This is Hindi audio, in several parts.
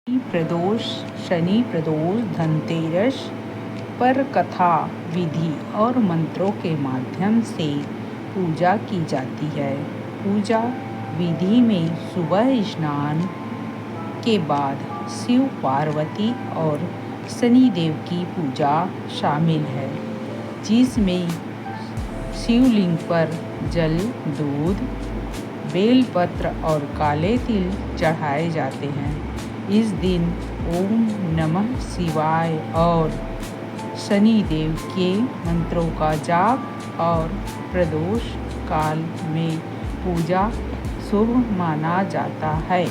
प्रदोष, शनि प्रदोष, धनतेरस पर कथा, विधि और मंत्रों के माध्यम से पूजा की जाती है। पूजा विधि में सुबह स्नान के बाद शिव पार्वती और शनिदेव की पूजा शामिल है, जिसमें शिवलिंग पर जल, दूध, बेलपत्र और काले तिल चढ़ाए जाते हैं। इस दिन ओम नमः शिवाय और शनिदेव के मंत्रों का जाप और प्रदोष काल में पूजा शुभ माना जाता है।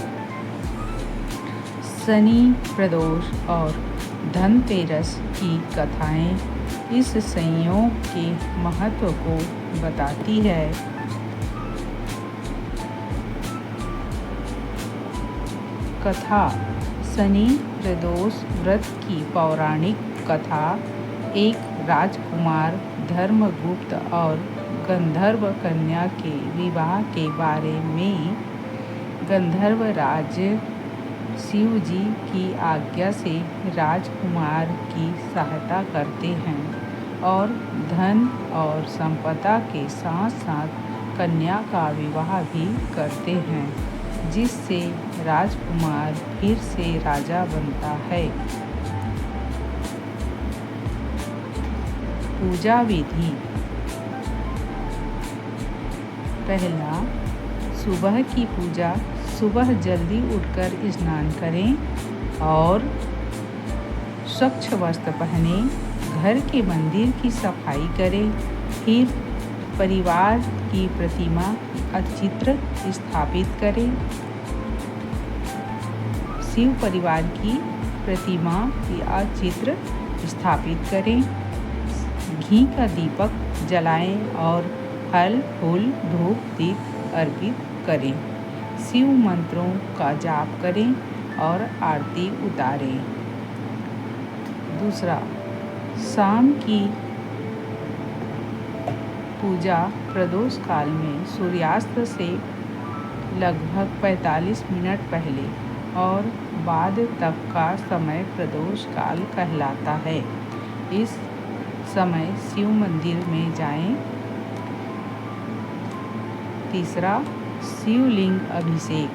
शनि प्रदोष और धनतेरस की कथाएं इस संयोग के महत्व को बताती है। कथा, शनि प्रदोष व्रत की पौराणिक कथा एक राजकुमार धर्मगुप्त और गंधर्व कन्या के विवाह के बारे में। गंधर्वराज शिव जी की आज्ञा से राजकुमार की सहायता करते हैं और धन और संपदा के साथ साथ कन्या का विवाह भी करते हैं, जिससे राजकुमार फिर से राजा बनता है। पूजा विधि। पहला, सुबह की पूजा। सुबह जल्दी उठकर स्नान करें और स्वच्छ वस्त्र पहने, घर के मंदिर की सफाई करें, फिर परिवार की प्रतिमा चित्र स्थापित करें। शिव परिवार की प्रतिमा या चित्र स्थापित करें। घी का दीपक जलाएं और फल, फूल, धूप, दीप अर्पित करें। शिव मंत्रों का जाप करें और आरती उतारें। दूसरा, शाम की पूजा प्रदोष काल में सूर्यास्त से लगभग 45 मिनट पहले और बाद तक का समय प्रदोष काल कहलाता है। इस समय शिव मंदिर में जाएं। तीसरा, शिवलिंग अभिषेक।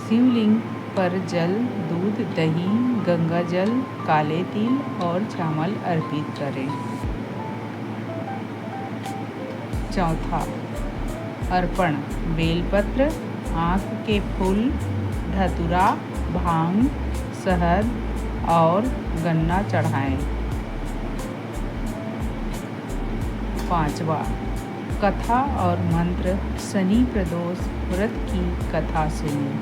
शिवलिंग पर जल, दूध, दही, गंगा जल, काले तिल और चावल अर्पित करें। चौथा, अर्पण। बेलपत्र, आँख के फूल, धतूरा, भांग, शहद और गन्ना चढ़ाएं। पांचवा, कथा और मंत्र। शनि प्रदोष व्रत की कथा सुनें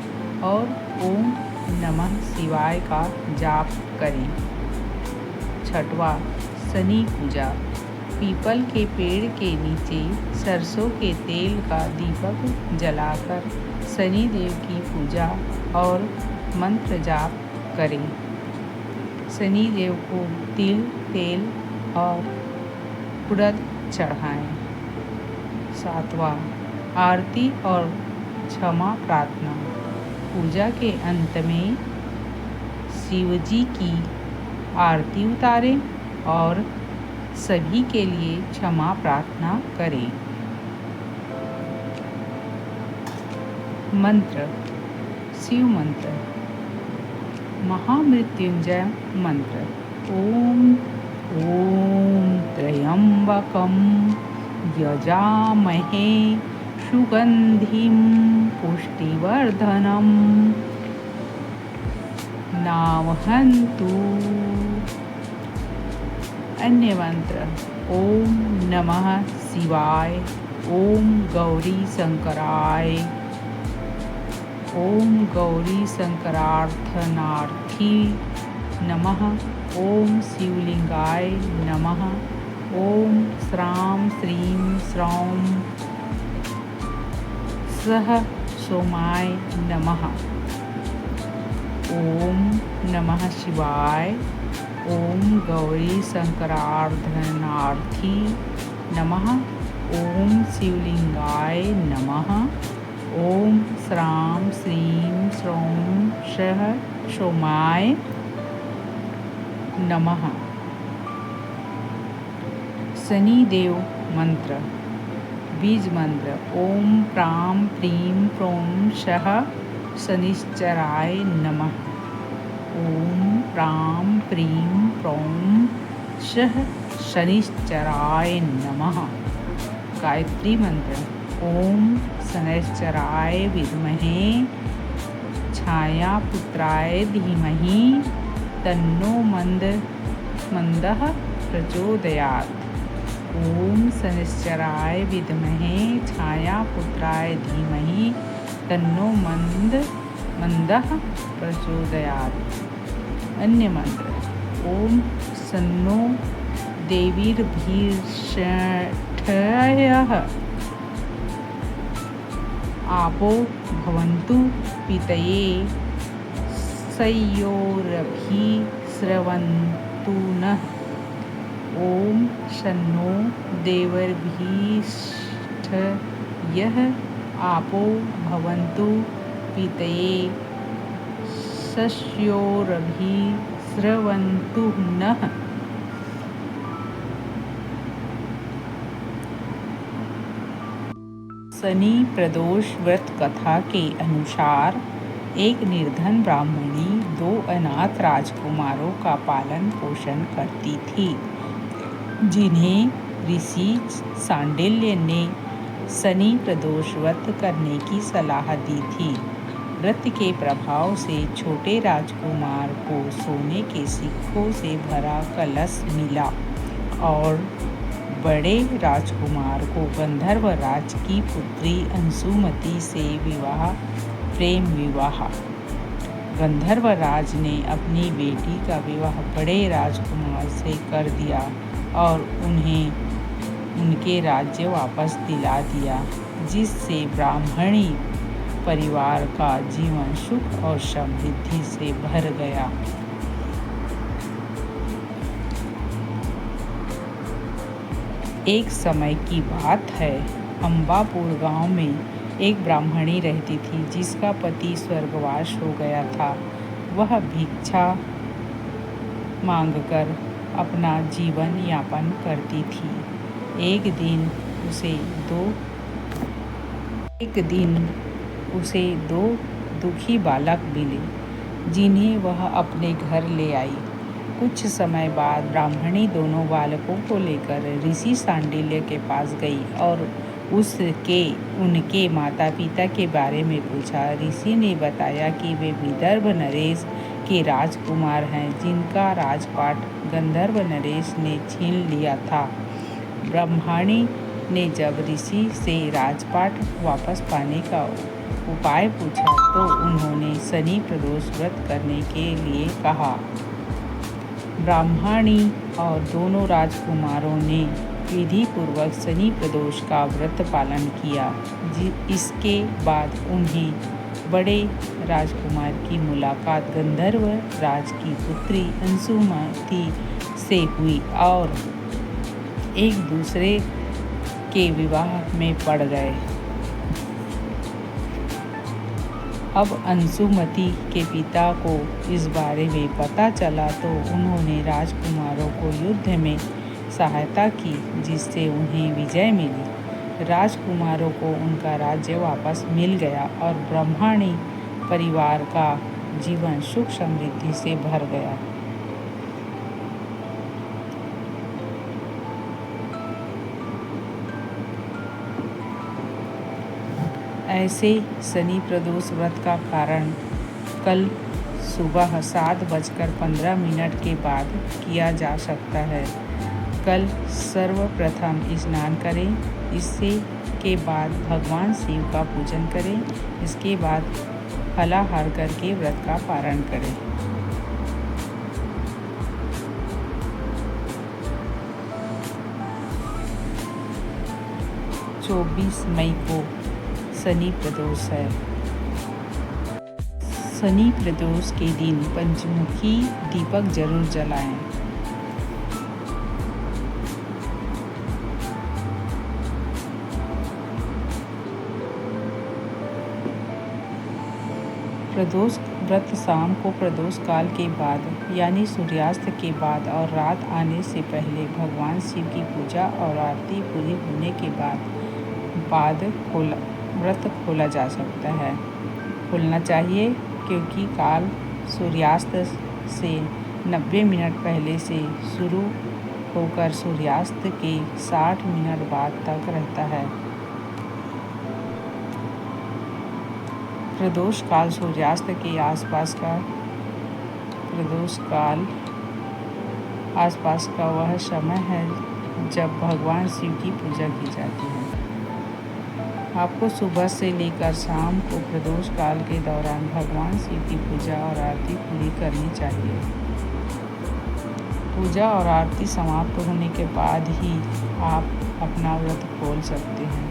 और ओम नमः शिवाय का जाप करें। छठवां, शनि पूजा। पीपल के पेड़ के नीचे सरसों के तेल का दीपक जलाकर शनिदेव की पूजा और मंत्र जाप करें। शनिदेव को तिल, तेल और उड़द चढ़ाएं। सातवां, आरती और क्षमा प्रार्थना। पूजा के अंत में शिव जी की आरती उतारें और सभी के लिए क्षमा प्रार्थना करें। मंत्र। शिव मंत्र। महामृत्युंजय मंत्र। ओम त्र्यंबकं यजामहे सुगंधिं पुष्टिवर्धनम् नावहन्तु। अन्य मंत्र। ओम नमः शिवाय, ओम गौरी शंकराय, ओम गौरी शंकरार्थनार्थी नमः, ओम शिवलिंगाय नमः, ओम श्रां श्रीं श्रौं सह सोमाय नमः। ओम नमः शिवाय, ओम गौरी शंकरार्थनार्थी नमः, ओम शिवलिंगाय नमः, ओम श्रां श्रीं श्रौं सह सोमाय नमः। शनिदेव मंत्र। बीज मंत्र। ओम प्रां प्रीं प्रों शः शनिश्चराय नमः। ओम प्रां प्रीं प्रों शः शनिश्चराय नमः। गायत्री मंत्र। ओम शनैश्चराय विद्महे छायापुत्राय धीमहि तन्नो मंदः प्रचोदयात्। ओम शनैश्चराय विद्महे छायापुत्राय धीमहि तन्नो मंदः प्रचोदयात्। अन्य मंत्र। ओम सन्नो देवीर्भीषठयः आपो भवन्तु पीतये सयोरभिस्रवन्तु नः। ओम शन्नो देवर्भिष्ठयः आपो भवन्तु पीतये सस्योरभिस्रवन्तु नः। शनि प्रदोष व्रत कथा के अनुसार एक निर्धन ब्राह्मणी 2 अनाथ राजकुमारों का पालन पोषण करती थी, जिन्हें ऋषि सांडिल्य ने शनि प्रदोष व्रत करने की सलाह दी थी। व्रत के प्रभाव से छोटे राजकुमार को सोने के सिक्कों से भरा कलश मिला और बड़े राजकुमार को गंधर्व राज की पुत्री अंशुमति से प्रेम विवाह। गंधर्व राज ने अपनी बेटी का विवाह बड़े राजकुमार से कर दिया और उन्हें उनके राज्य वापस दिला दिया, जिससे ब्राह्मणी परिवार का जीवन सुख और समृद्धि से भर गया। एक समय की बात है, अम्बापुर गांव में एक ब्राह्मणी रहती थी, जिसका पति स्वर्गवास हो गया था। वह भिक्षा मांगकर अपना जीवन यापन करती थी। एक दिन उसे दो दुखी बालक मिले, जिन्हें वह अपने घर ले आई। कुछ समय बाद ब्राह्मणी दोनों बालकों को लेकर ऋषि सांडिल्य के पास गई और उनके माता पिता के बारे में पूछा। ऋषि ने बताया कि वे विदर्भ नरेश के राजकुमार हैं, जिनका राजपाट गंधर्व नरेश ने छीन लिया था। ब्राह्मणी ने जब ऋषि से राजपाट वापस पाने का उपाय पूछा तो उन्होंने शनि प्रदोष व्रत करने के लिए कहा। ब्राह्मणी और दोनों राजकुमारों ने विधि पूर्वक शनि प्रदोष का व्रत पालन किया। इसके बाद उन्हें बड़े राजकुमार की मुलाकात गंधर्व राज की पुत्री अंशुमति से हुई और एक दूसरे के विवाह में पड़ गए। अब अंशुमति के पिता को इस बारे में पता चला तो उन्होंने राजकुमारों को युद्ध में सहायता की, जिससे उन्हें विजय मिली। राजकुमारों को उनका राज्य वापस मिल गया और ब्राह्मणी परिवार का जीवन सुख समृद्धि से भर गया। ऐसे शनि प्रदोष व्रत का कारण कल सुबह 7:15 के बाद किया जा सकता है। कल सर्वप्रथम स्नान करें, इसके बाद भगवान शिव का पूजन करें, इसके बाद फलाहार करके व्रत का पारण करें। 24 मई को शनि प्रदोष है। शनि प्रदोष के दिन पंचमुखी दीपक जरूर जलाएं। व्रत शाम को प्रदोष काल के बाद यानी सूर्यास्त के बाद और रात आने से पहले भगवान शिव की पूजा और आरती पूरी होने के बाद व्रत खोला जा सकता है। खोलना चाहिए क्योंकि काल सूर्यास्त से 90 मिनट पहले से शुरू होकर सूर्यास्त के 60 मिनट बाद तक रहता है। प्रदोष काल सूर्यास्त के आसपास का वह समय है जब भगवान शिव की पूजा की जाती है। आपको सुबह से लेकर शाम को प्रदोष काल के दौरान भगवान शिव की पूजा और आरती पूरी करनी चाहिए। पूजा और आरती समाप्त होने के बाद ही आप अपना व्रत खोल सकते हैं।